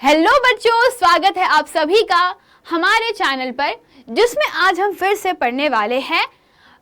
Hello बच्चों, स्वागत है आप सभी का हमारे चैनल पर, जिसमें आज हम फिर से पढ़ने वाले हैं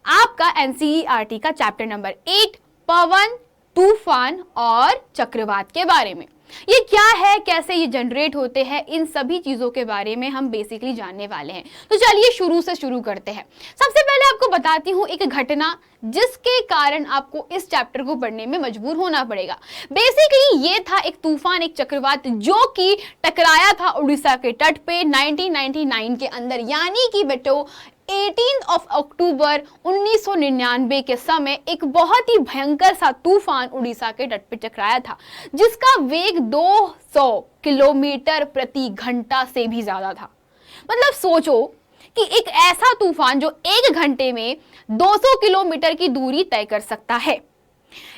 आपका एनसीईआरटी का चैप्टर नंबर 8 पवन, तूफान और चक्रवात के बारे में। ये क्या है, कैसे ये जनरेट होते हैं, इन सभी चीजों के बारे में हम बेसिकली जानने वाले हैं। तो चलिए शुरू से शुरू करते हैं। सबसे पहले आपको बताती हूँ एक घटना जिसके कारण आपको इस चैप्टर को पढ़ने में मजबूर होना पड़ेगा। बेसिकली ये था एक तूफान, एक चक्रवात जो कि टकराया था उड़ीसा के तट पे 1999 के अंदर, यानी कि बेटो 18 अक्टूबर 1999 के समय एक बहुत ही भयंकर सा तूफान उड़ीसा के तट पे टकराया था, जिसका वेग 200 किलोमीटर प्रति घंटा से भी ज्यादा था। मतलब सोचो कि एक ऐसा तूफान जो एक घंटे में 200 किलोमीटर की दूरी तय कर सकता है,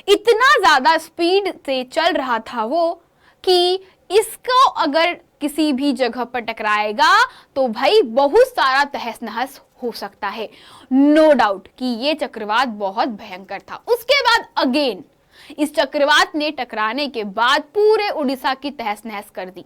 इतना ज्यादा स्पीड से चल रहा था वो कि इसको अगर किसी भी जगह पर टकराएगा तो भाई बहुत सारा तहस नहस हो सकता है। नो डाउट कि ये चक्रवात बहुत भयंकर था। उसके बाद अगेन इस चक्रवात ने टकराने के बाद पूरे उड़ीसा की तहस नहस कर दी।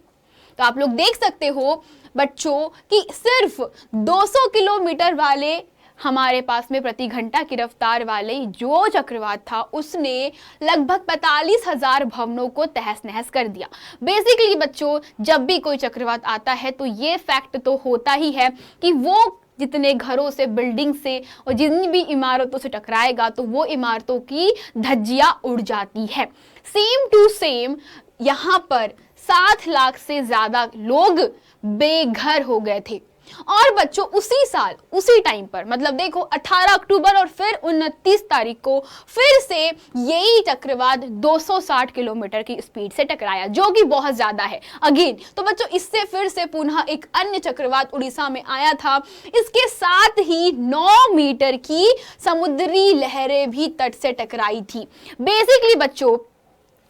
तो आप लोग देख सकते हो बच्चों कि सिर्फ 200 किलोमीटर वाले हमारे पास में प्रति घंटा की रफ्तार वाले जो चक्रवात था उसने लगभग 45,000 भवनों को तहस नहस कर दिया। बेसिकली बच्चों, जब भी कोई चक्रवात आता है तो ये फैक्ट तो होता ही है कि वो जितने घरों से, बिल्डिंग से और जितनी भी इमारतों से टकराएगा तो वो इमारतों की धज्जियां उड़ जाती है। सेम टू सेम यहाँ पर 7 लाख से ज्यादा लोग बेघर हो गए थे। और बच्चों उसी साल उसी टाइम पर, मतलब देखो 18 अक्टूबर और फिर 29 तारीख को फिर से यही चक्रवात 260 किलोमीटर की स्पीड से टकराया, जो कि बहुत ज्यादा है अगेन। तो बच्चों इससे फिर से पुनः एक अन्य चक्रवात उड़ीसा में आया था। इसके साथ ही 9 मीटर की समुद्री लहरें भी तट से टकराई थी। बेसिकली बच्चों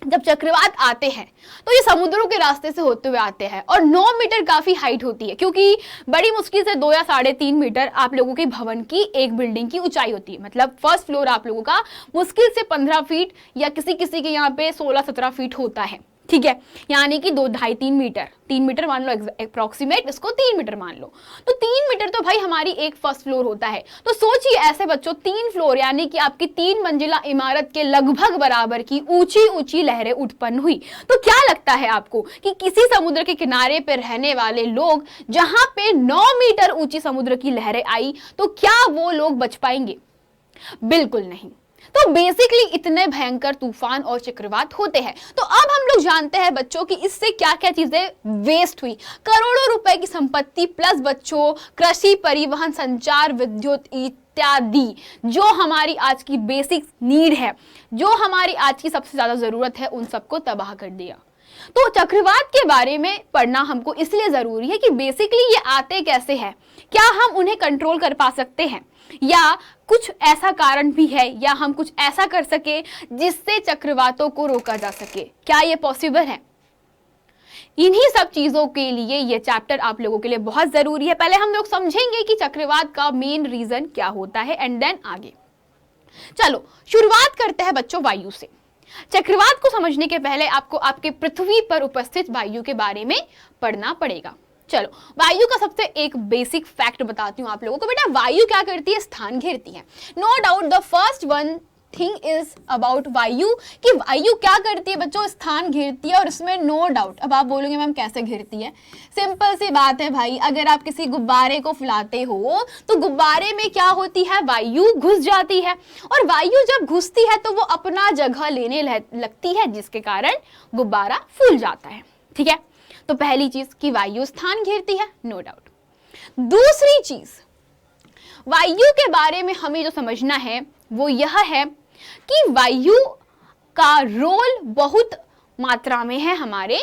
जब चक्रवात आते हैं तो ये समुद्रों के रास्ते से होते हुए आते हैं और 9 मीटर काफी हाइट होती है, क्योंकि बड़ी मुश्किल से 2 या 3.5 मीटर आप लोगों के भवन की, एक बिल्डिंग की ऊंचाई होती है। मतलब फर्स्ट फ्लोर आप लोगों का मुश्किल से 15 फीट या किसी किसी के यहाँ पे 16-17 फीट होता है, ठीक है, यानी कि 2-2.5-3 मीटर, 3 मीटर मान लो अप्रोक्सीमेट, इसको 3 मीटर मान लो। तो 3 मीटर तो भाई हमारी एक फर्स्ट फ्लोर होता है। तो सोचिए ऐसे बच्चों 3 फ्लोर यानी कि आपकी 3 मंजिला इमारत के लगभग बराबर की ऊंची ऊंची लहरें उत्पन्न हुई। तो क्या लगता है आपको कि किसी समुद्र के किनारे पे रहने वाले लोग, जहां पे 9 मीटर ऊंची समुद्र की लहरें आई, तो क्या वो लोग बच पाएंगे? बिल्कुल नहीं। तो बेसिकली इतने भयंकर तूफान और चक्रवात होते हैं। तो अब हम लोग जानते हैं बच्चों कि इससे क्या क्या चीजें वेस्ट हुई। करोड़ों रुपए की संपत्ति प्लस बच्चों कृषि, परिवहन, संचार, विद्युत इत्यादि, जो हमारी आज की बेसिक नीड है, जो हमारी आज की सबसे ज्यादा जरूरत है, उन सबको तबाह कर दिया। तो चक्रवात के बारे में पढ़ना हमको इसलिए जरूरी है कि बेसिकली ये आते कैसे हैं, क्या हम उन्हें कंट्रोल कर पा सकते हैं, या कुछ ऐसा कारण भी है, या हम कुछ ऐसा कर सके जिससे चक्रवातों को रोका जा सके। क्या ये पॉसिबल है? इन्हीं सब चीजों के लिए ये चैप्टर आप लोगों के लिए बहुत जरूरी है। पहले हम लोग समझेंगे कि चक्रवात का मेन रीजन क्या होता है एंड देन आगे। चलो शुरुआत करते हैं बच्चों वायु से। चक्रवात को समझने के पहले आपको आपके पृथ्वी पर उपस्थित वायु के बारे में पढ़ना पड़ेगा। चलो वायु का सबसे एक बेसिक फैक्ट बताती हूँ आप लोगों को। बेटा वायु क्या करती है? स्थान घेरती है। No doubt the first one thing is about वायु, कि वायु क्या करती है बच्चों? स्थान घेरती है। और इसमें नो डाउट, अब आप बोलोगे मैम कैसे घेरती है? सिंपल सी बात है भाई, अगर आप किसी गुब्बारे को फुलाते हो तो गुब्बारे में क्या होती है? वायु घुस जाती है, और वायु जब घुसती है तो वो अपना जगह लेने लगती है, जिसके कारण गुब्बारा फूल जाता है। ठीक है, तो पहली चीज कि वायु स्थान घेरती है, नो डाउट। दूसरी चीज वायु के बारे में हमें जो समझना है वो यह है कि वायु का रोल बहुत मात्रा में है हमारे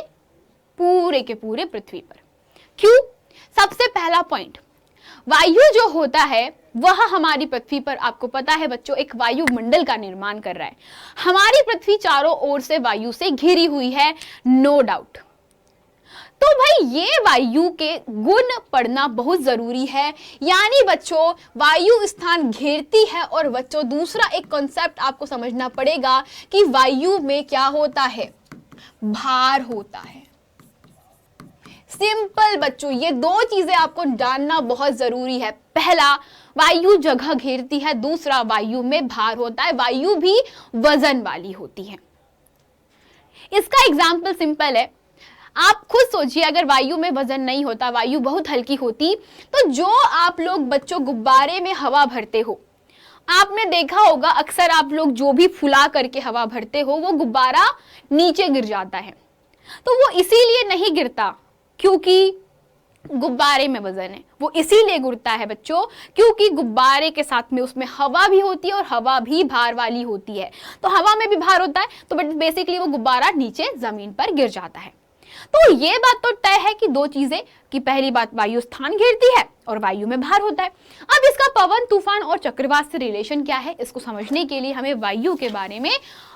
पूरे के पूरे पृथ्वी पर। क्यों? सबसे पहला पॉइंट, वायु जो होता है वह हमारी पृथ्वी पर, आपको पता है बच्चों, एक वायुमंडल का निर्माण कर रहा है। हमारी पृथ्वी चारों ओर से वायु से घिरी हुई है, नो डाउट। तो भाई ये वायु के गुण पढ़ना बहुत जरूरी है। यानी बच्चों वायु स्थान घेरती है, और बच्चों दूसरा एक कॉन्सेप्ट आपको समझना पड़ेगा कि वायु में क्या होता है? भार होता है। सिंपल बच्चों, ये दो चीजें आपको जानना बहुत जरूरी है। पहला, वायु जगह घेरती है, दूसरा वायु में भार होता है, वायु भी वजन वाली होती है। इसका एग्जाम्पल सिंपल है, आप खुद सोचिए अगर वायु में वजन नहीं होता, वायु बहुत हल्की होती, तो जो आप लोग बच्चों गुब्बारे में हवा भरते हो, आपने देखा होगा अक्सर आप लोग जो भी फुला करके हवा भरते हो वो गुब्बारा नीचे गिर जाता है। तो वो इसीलिए नहीं गिरता क्योंकि गुब्बारे में वजन है, वो इसीलिए गिरता है बच्चों क्योंकि गुब्बारे के साथ में उसमें हवा भी होती है और हवा भी भार वाली होती है। तो हवा में भी भार होता है, तो बेसिकली वो गुब्बारा नीचे जमीन पर गिर जाता है। तो ये बात तो तय है कि दो चीजें, कि पहली बात वायु स्थान घेरती है और वायु में भार होता है। अब इसका पवन, तूफान और चक्रवात से रिलेशन क्या है, इसको समझने के लिए हमें वायु के बारे में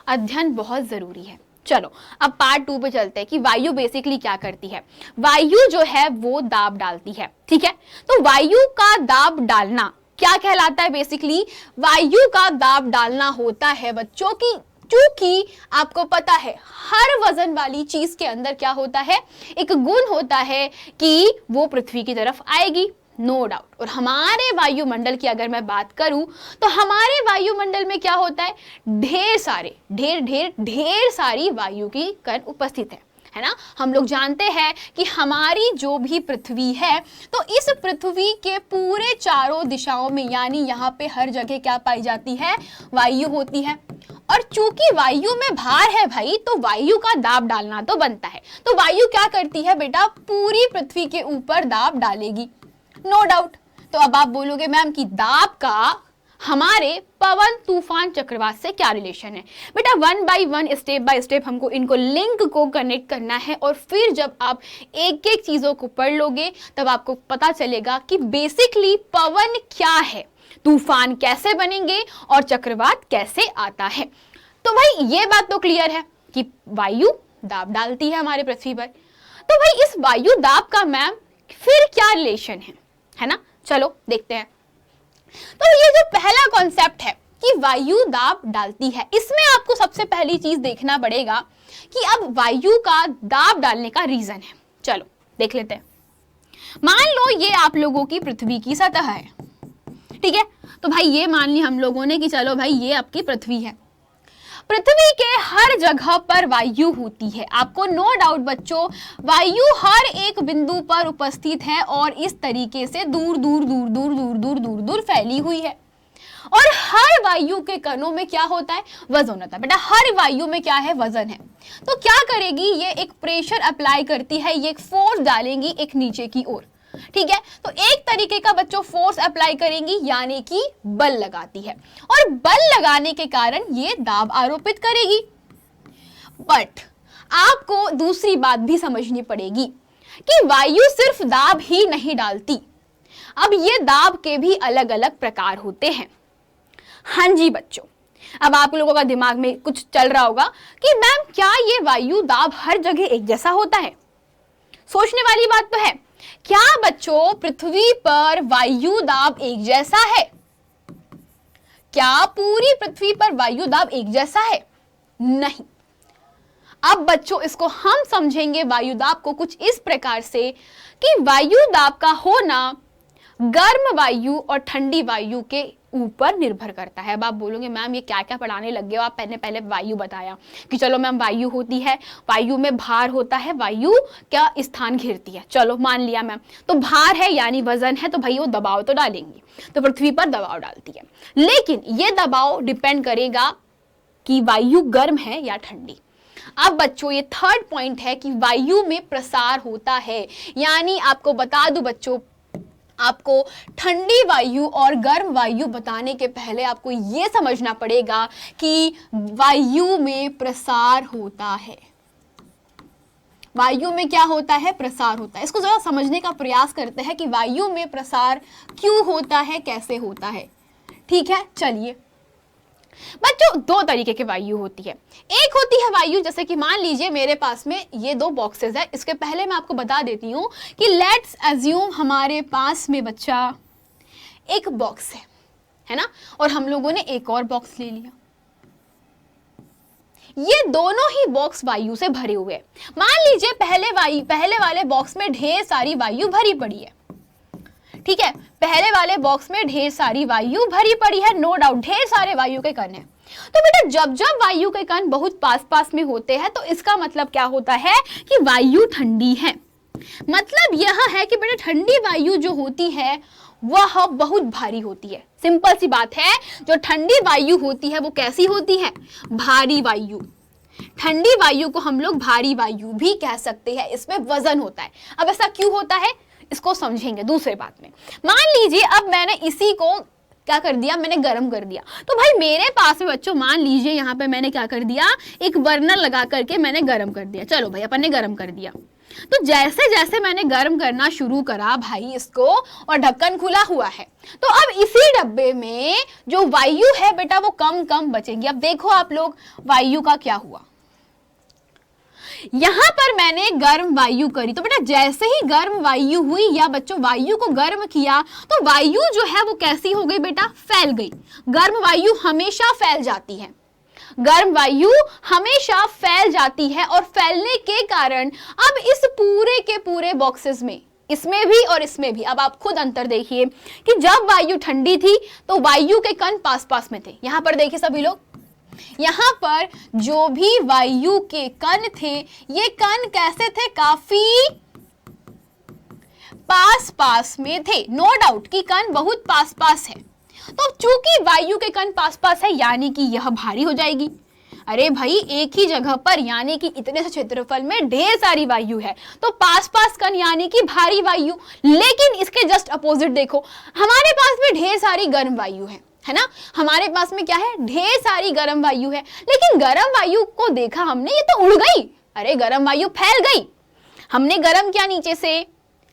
अध्ययन बहुत जरूरी है। चलो अब पार्ट 2 पे चलते हैं कि वायु बेसिकली क्या करती है। वायु जो है वो दाब डालती है, ठीक है। तो वायु का दाब डालना क्या कहलाता है? बेसिकली वायु का दाब डालना होता है बच्चों की, क्योंकि आपको पता है हर वजन वाली चीज के अंदर क्या होता है, एक गुण होता है कि वो पृथ्वी की तरफ आएगी, नो डाउट। और हमारे वायुमंडल की अगर मैं बात करूं तो हमारे वायुमंडल में क्या होता है, ढेर सारी वायु की कण उपस्थित है ना। हम लोग जानते हैं कि हमारी जो भी पृथ्वी है, तो इस पृथ्वी के पूरे चारों दिशाओं में यानी यहाँ पे हर जगह क्या पाई जाती है, वायु होती है। और चूंकि वायु में भार है भाई, तो वायु का दाब डालना तो बनता है। तो वायु क्या करती है बेटा, पूरी पृथ्वी के ऊपर दाब डालेगी, नो डाउट। तो अब आप बोलोगे मैम कि दाब का हमारे पवन, तूफान, चक्रवात से क्या रिलेशन है? बेटा 1 बाय 1 स्टेप बाय स्टेप हमको इनको लिंक को कनेक्ट करना है, और फिर जब आप एक एक चीजों को पढ़ लोगे तब आपको पता चलेगा कि बेसिकली पवन क्या है, तूफान कैसे बनेंगे और चक्रवात कैसे आता है। तो भाई ये बात तो क्लियर है कि वायु दाब डालती है हमारे पृथ्वी पर। तो भाई इस वायु दाब का मैम फिर क्या रिलेशन है ना। चलो देखते हैं। तो ये जो पहला कॉन्सेप्ट है कि वायु दाब डालती है, इसमें आपको सबसे पहली चीज देखना पड़ेगा कि अब वायु का दाब डालने का रीजन है। चलो देख लेते हैं। मान लो ये आप लोगों की पृथ्वी की सतह है, ठीक है। तो भाई ये मान ली हम लोगों ने कि चलो भाई ये आपकी पृथ्वी है। पृथ्वी के हर जगह पर वायु होती है, आपको नो डाउट बच्चों, वायु हर एक बिंदु पर उपस्थित है और इस तरीके से दूर दूर दूर दूर दूर दूर दूर दूर फैली हुई है। और हर वायु के कणों में क्या होता है, वजन होता है। बेटा हर वायु में क्या है, वजन है। तो क्या करेगी, ये एक प्रेशर अप्लाई करती है, ये एक फोर्स डालेंगी एक नीचे की ओर, ठीक है। तो एक तरीके का बच्चों फोर्स अप्लाई करेंगी यानी कि बल लगाती है, और बल लगाने के कारण ये दाब आरोपित करेगी। बट आपको दूसरी बात भी समझनी पड़ेगी कि वायु सिर्फ दाब ही नहीं डालती, अब ये दाब के भी अलग अलग प्रकार होते हैं। हाँ जी बच्चों, अब आप लोगों का दिमाग में कुछ चल रहा होगा कि मैम क्या ये वायु दाब हर जगह एक जैसा होता है? सोचने वाली बात तो है। क्या बच्चों पृथ्वी पर वायु दाब एक जैसा है? क्या पूरी पृथ्वी पर वायु दाब एक जैसा है? नहीं। अब बच्चों इसको हम समझेंगे वायु दाब को कुछ इस प्रकार से कि वायु दाब का होना गर्म वायु और ठंडी वायु के ऊपर निर्भर करता है। अब आप बोलोगे मैम ये क्या क्या पढ़ाने लग गए हो आप, पहले वायु बताया कि चलो मैम वायु होती है, वायु में भार होता है, वायु क्या स्थान घेरती है, चलो मान लिया मैम। तो भार है यानी वजन है, तो भाई वो दबाव तो डालेंगी, तो पृथ्वी पर दबाव डालती है। लेकिन ये दबाव डिपेंड करेगा कि वायु गर्म है या ठंडी। अब बच्चों ये थर्ड पॉइंट है कि वायु में प्रसार होता है, यानी आपको बता दूं बच्चों, आपको ठंडी वायु और गर्म वायु बताने के पहले आपको यह समझना पड़ेगा कि वायु में प्रसार होता है। वायु में क्या होता है, प्रसार होता है। इसको जरा समझने का प्रयास करते हैं कि वायु में प्रसार क्यों होता है, कैसे होता है। ठीक है, चलिए बच्चों दो तरीके की वायु होती है। एक होती है वायु जैसे कि मान लीजिए मेरे पास में ये दो बॉक्सेस है। इसके पहले मैं आपको बता देती हूँ कि लेट्स अज्यूम हमारे पास में बच्चा एक बॉक्स है ना, और हम लोगों ने एक और बॉक्स ले लिया। ये दोनों ही बॉक्स वायु से भरे हुए हैं। मान लीजिए पहले वाले बॉक्स में ढेर सारी वायु भरी पड़ी है, ठीक है, पहले वाले बॉक्स में ढेर सारी वायु भरी पड़ी है, नो डाउट ढेर सारे वायु के कण हैं। तो बेटा जब जब वायु के कण बहुत पास पास में होते हैं तो इसका मतलब क्या होता है कि वायु ठंडी है। मतलब यह है कि बेटा ठंडी वायु जो होती है वह बहुत भारी होती है। सिंपल सी बात है, जो ठंडी वायु होती है वो कैसी होती है? भारी वायु। ठंडी वायु को हम लोग भारी वायु भी कह सकते हैं, इसमें वजन होता है। अब ऐसा क्यों होता है इसको समझेंगे दूसरे बात में। मान लीजिए अब मैंने इसी को क्या कर दिया, मैंने गर्म कर दिया। तो भाई मेरे पास में बच्चों मान लीजिए यहाँ पे मैंने क्या कर दिया, एक बर्नर लगा करके मैंने गर्म कर दिया। चलो भाई अपन ने गर्म कर दिया। तो जैसे जैसे मैंने गर्म करना शुरू करा भाई इसको, और ढक्कन खुला हुआ है, तो अब इसी डब्बे में जो वायु है बेटा वो कम कम बचेंगी। अब देखो आप लोग वायु का क्या हुआ, यहां पर मैंने गर्म वायु करी, तो बेटा जैसे ही गर्म वायु हुई या बच्चों वायु को गर्म किया तो वायु जो है वो कैसी हो गई बेटा? फैल गई। गर्म वायु हमेशा फैल जाती है, गर्म वायु हमेशा फैल जाती है, और फैलने के कारण अब इस पूरे के पूरे बॉक्सेस में, इसमें भी और इसमें भी, अब आप खुद अंतर देखिए कि जब वायु ठंडी थी तो वायु के कण पास पास में थे। यहां पर देखिए सभी लोग, यहां पर जो भी वायु के कण थे ये कण कैसे थे? काफी पास पास में थे। नो डाउट कि कण बहुत पास पास है। तो चूंकि वायु के कण पास पास है यानी कि यह भारी हो जाएगी। अरे भाई एक ही जगह पर यानी कि इतने से क्षेत्रफल में ढेर सारी वायु है, तो पास पास कण यानी कि भारी वायु। लेकिन इसके जस्ट अपोजिट देखो, हमारे पास में ढेर सारी गर्म वायु है ना, हमारे पास में क्या है? ढेर सारी गर्म वायु है। लेकिन गर्म वायु को देखा हमने, ये तो उड़ गई। अरे गर्म वायु फैल गई, हमने गर्म किया नीचे से,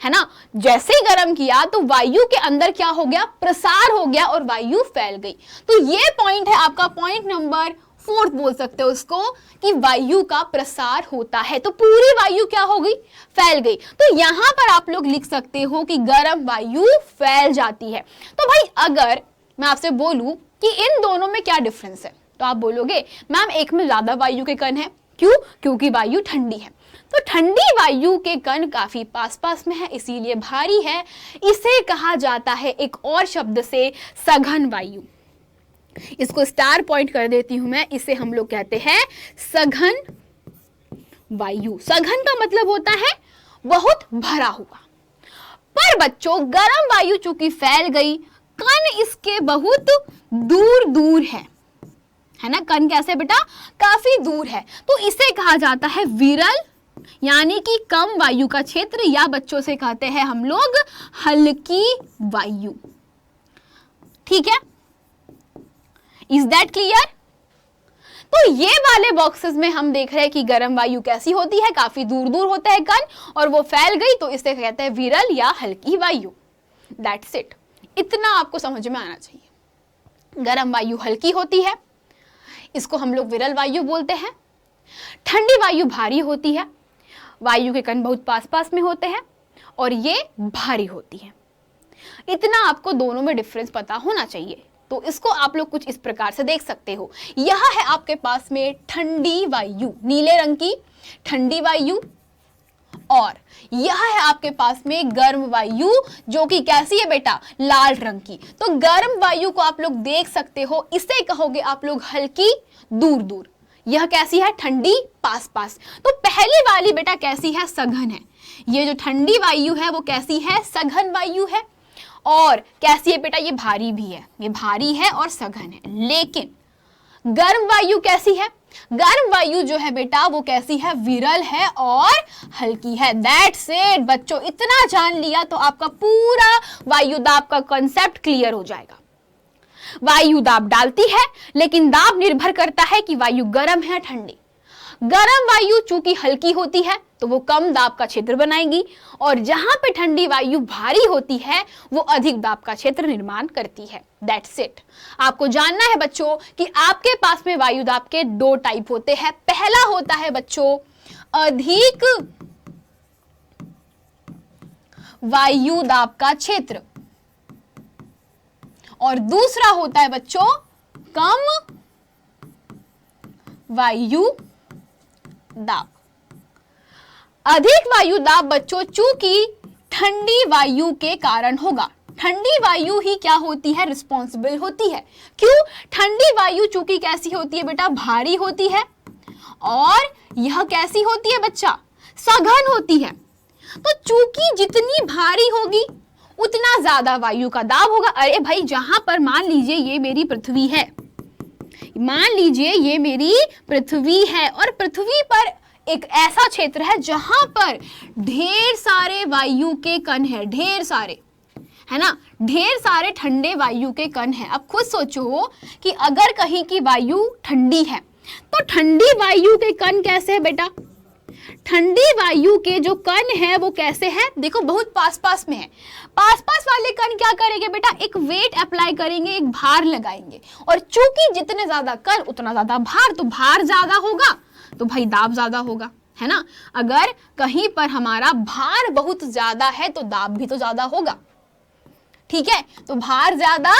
है ना, जैसे ही गर्म किया तो वायु के अंदर क्या हो गया? प्रसार हो गया और वायु फैल गई। तो ये पॉइंट है आपका पॉइंट नंबर 4 बोल सकते हो उसको, कि वायु का प्रसार होता है। तो पूरी वायु क्या हो गई? फैल गई। तो यहां पर आप लोग लिख सकते हो कि गर्म वायु फैल जाती है। तो भाई अगर मैं आपसे बोलूं कि इन दोनों में क्या डिफरेंस है, तो आप बोलोगे मैम एक में ज्यादा वायु के कण है। क्यों? क्योंकि वायु ठंडी है। तो ठंडी वायु के कण काफी पास पास में है, इसीलिए भारी है। इसे कहा जाता है एक और शब्द से सघन वायु। इसको स्टार पॉइंट कर देती हूं मैं, इसे हम लोग कहते हैं सघन वायु। सघन का मतलब होता है बहुत भरा हुआ। पर बच्चों गर्म वायु चूंकि फैल गई, कण इसके बहुत दूर दूर है ना, कण कैसे बेटा? काफी दूर है। तो इसे कहा जाता है विरल, यानी कि कम वायु का क्षेत्र, या बच्चों से कहते हैं हम लोग हल्की वायु। ठीक है, इज दैट क्लियर? तो ये वाले बॉक्सेस में हम देख रहे हैं कि गर्म वायु कैसी होती है? काफी दूर दूर होता है कण, और वो फैल गई तो इसे कहते हैं विरल या हल्की वायु। That's it. इतना आपको समझ में आना चाहिए। गर्म वायु हल्की होती है, इसको हम लोग विरल वायु बोलते हैं। ठंडी वायु भारी होती है, वायु के कण बहुत पास पास में होते हैं, और ये भारी होती है। इतना आपको दोनों में डिफरेंस पता होना चाहिए। तो इसको आप लोग कुछ इस प्रकार से देख सकते हो। यह है आपके पास में ठंडी वायु, नीले रंग की ठंडी वायु, और यह है आपके पास में गर्म वायु जो कि कैसी है बेटा? लाल रंग की। तो गर्म वायु को आप लोग देख सकते हो, इसे कहोगे आप लोग हल्की, दूर दूर। यह कैसी है? ठंडी, पास पास। तो पहली वाली बेटा कैसी है? सघन है। ये जो ठंडी वायु है वो कैसी है? सघन वायु है। और कैसी है बेटा? ये भारी भी है, ये भारी है और सघन है। लेकिन गर्म वायु कैसी है? गर्म वायु जो है बेटा वो कैसी है? विरल है और हल्की है। दैट्स इट बच्चों, इतना जान लिया तो आपका पूरा वायु दाब का कॉन्सेप्ट क्लियर हो जाएगा। वायु दाब डालती है, लेकिन दाब निर्भर करता है कि वायु गर्म है ठंडी। गर्म वायु चूंकि हल्की होती है तो वो कम दाब का क्षेत्र बनाएगी, और जहां पे ठंडी वायु भारी होती है वो अधिक दाब का क्षेत्र निर्माण करती है। That's it. आपको जानना है बच्चों कि आपके पास में वायु दाब के 2 टाइप होते हैं। पहला होता है बच्चों अधिक वायु दाब का क्षेत्र, और दूसरा होता है बच्चों कम वायु दाब। अधिक वायु दाब बच्चों चूंकि ठंडी वायु के कारण होगा। ठंडी वायु ही क्या होती है, रिस्पॉन्सिबल होती है। क्यों? ठंडी वायु चूंकि कैसी होती है बेटा, भारी होती है, और यह कैसी होती है बच्चा, सघन होती है। तो चूंकि जितनी भारी होगी उतना ज्यादा वायु का दाब होगा। अरे भाई, जहां पर मान लीजिए ये मेरी पृथ्वी है, मान लीजिए ये मेरी पृथ्वी है, और पृथ्वी पर एक ऐसा क्षेत्र है जहां पर ढेर सारे वायु के कण है, ढेर सारे, है ना, ढेर सारे ठंडे वायु के कण हैं। अब खुद सोचो कि अगर कहीं की वायु ठंडी है तो ठंडी वायु के कण कैसे है बेटा, ठंडी वायु के जो कण है वो कैसे है, देखो बहुत पास पास में है। पास पास वाले कण क्या करेंगे बेटा, एक वेट अप्लाई करेंगे, एक भार लगाएंगे, और चूंकि जितने ज्यादा कण उतना ज्यादा भार, तो भार ज्यादा होगा तो भाई दाब ज्यादा होगा, है ना। अगर कहीं पर हमारा भार बहुत ज्यादा है तो दाब भी तो ज्यादा होगा, ठीक है। तो भार ज्यादा,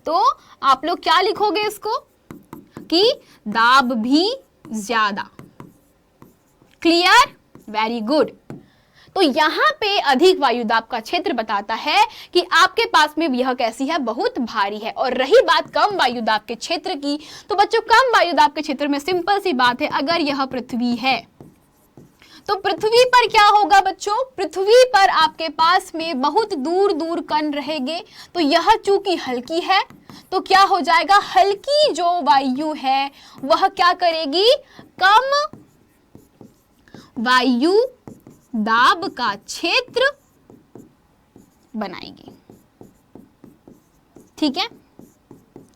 तो आप लोग क्या लिखोगे इसको कि दाब भी ज्यादा। क्लियर? Very good. तो यहां पे अधिक वायु दाब का क्षेत्र बताता है कि आपके पास में यह कैसी है, बहुत भारी है। और रही बात कम वायु दाब के क्षेत्र की, तो बच्चों कम वायु दाब के क्षेत्र में सिंपल सी बात है, अगर यह पृथ्वी है तो पृथ्वी पर क्या होगा बच्चों, पृथ्वी पर आपके पास में बहुत दूर दूर कण रहेंगे। तो यह चूंकि हल्की है तो क्या हो जाएगा, हल्की जो वायु है वह क्या करेगी, कम वायु दाब का क्षेत्र बनाएगी। ठीक है,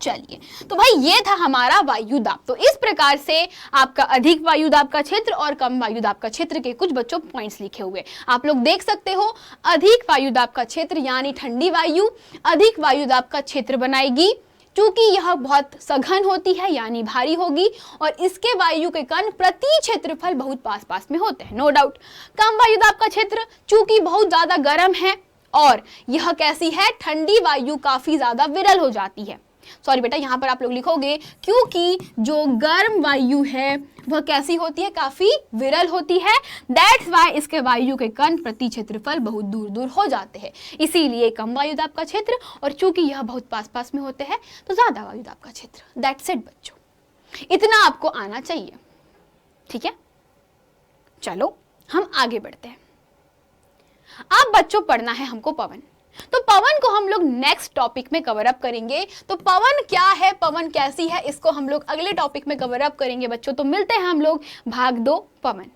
चलिए, तो भाई ये था हमारा वायु दाब। तो इस प्रकार से आपका अधिक वायु दाब का क्षेत्र और कम वायु दाब का क्षेत्र के कुछ बच्चों पॉइंट्स लिखे हुए आप लोग देख सकते हो। अधिक वायु दाब का क्षेत्र यानी ठंडी वायु अधिक वायु दाब का क्षेत्र बनाएगी, क्योंकि यह बहुत सघन होती है यानी भारी होगी, और इसके वायु के कण प्रति क्षेत्रफल बहुत पास पास में होते हैं, नो डाउट। कम वायु दाब का क्षेत्र चूंकि बहुत ज्यादा गर्म है, और यह कैसी है, ठंडी वायु काफी ज्यादा विरल हो जाती है। सॉरी बेटा, यहां पर आप लोग लिखोगे क्योंकि जो गर्म वायु है वह कैसी होती है, काफी विरल होती है। दैट्स वाई इसके वायु के कण प्रति क्षेत्रफल बहुत दूर दूर हो जाते हैं, इसीलिए कम वायु दाब का क्षेत्र, और चूंकि यह बहुत पास पास में होते हैं तो ज्यादा वायु दाब का क्षेत्र। दैट्स इट बच्चों, इतना आपको आना चाहिए, ठीक है। चलो हम आगे बढ़ते हैं। अब बच्चों पढ़ना है हमको पवन। तो पवन को हम लोग नेक्स्ट टॉपिक में कवर अप करेंगे। तो पवन क्या है, पवन कैसी है, इसको हम लोग अगले टॉपिक में कवर अप करेंगे बच्चों। तो मिलते हैं हम लोग भाग 2 पवन।